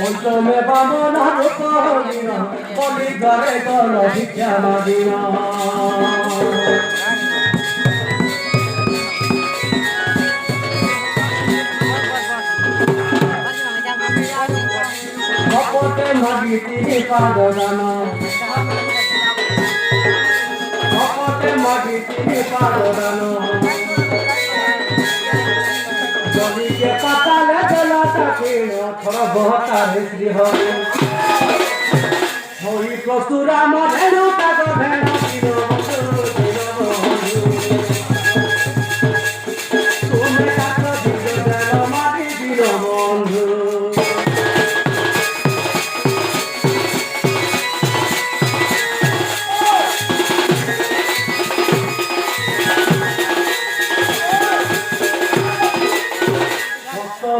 পঞ্চমে বামন রূপহীন বলি ঘরে গল ভিক্ষা মাগিন কপটে মাগি তিনি পাগলান কপটে মাগি তিনি পাগলান বলিকে পাতালে গেলা তাকিন অথর বহতারে শ্রী হরি হরি প্রসুরাম ধেনু তাগ ভেন দিন তুমি কাক দিল দেল মারি দিল বন্ধু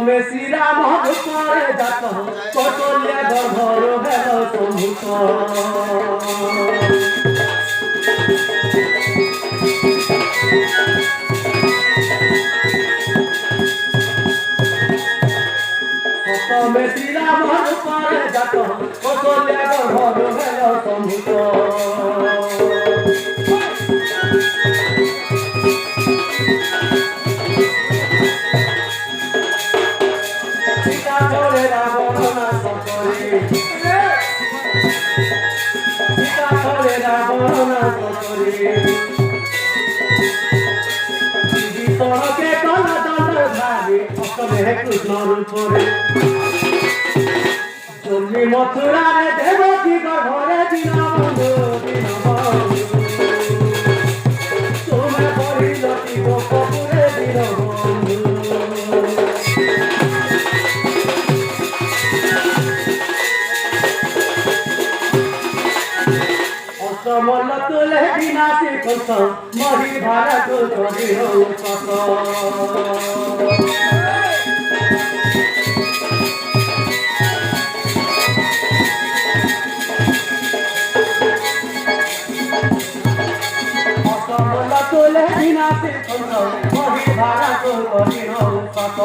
में श्री राम करे जात कटलिया घर हेल सम्भूत में श्री राम करे जात कटलिया घर हेल सम्भूत কৃষ্ণ রূপরে চলি মথুরারে দেবকী ঘরে দিন বন্ধু দিন তুমি পরিলতি গোপুরে দিন বন্ধু অসমল তুলে বিনাশী কত মরি ভারত করি কত তোলে বিনাশে কত মরি ভারত করি কত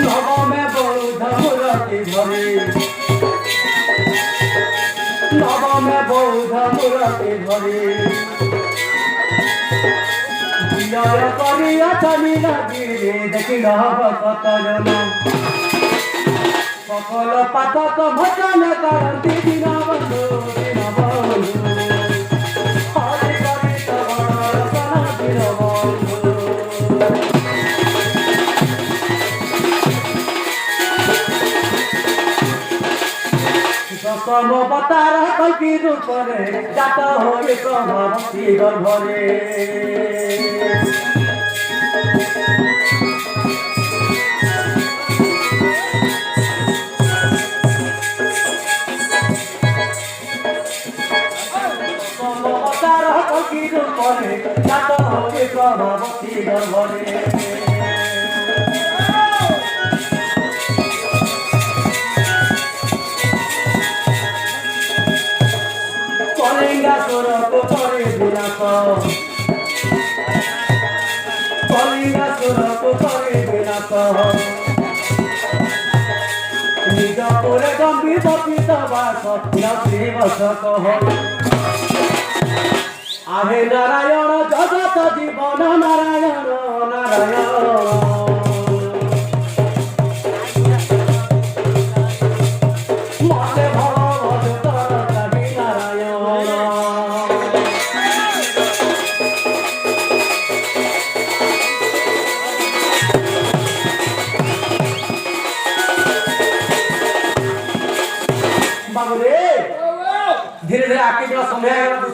নবমে বৌদ্ধ মূরতি ধরে নবমে বৌদ্ধ মূরতি ধরে বিজয় করিয়া চলিল গিরে দেখিল কত জন সকল পাঠক ভজন করন্তি দিন বন্ধু দিন বন্ধু হরি করি তবন দিন বন্ধু দশম অবতার কল্কি রূপরে জাত হয়ে প্রভাবতী গর্ভরে রূপরে জাত হয়ে প্রভাবতী গর্ভরে কলিঙ্গাসুর করে বিনাশ কলিঙ্গাসুর করে বিনাশ নিজ করে গম্ভীর পিত বাস দিবস কহ আহে নারায়ণ জগত জীবন নারায়ণ নারায়ণ মতে ভগবত তরকারি নারায়ণ বাবু রে ধীরে ধীরে আঁকি দেওয়া সময়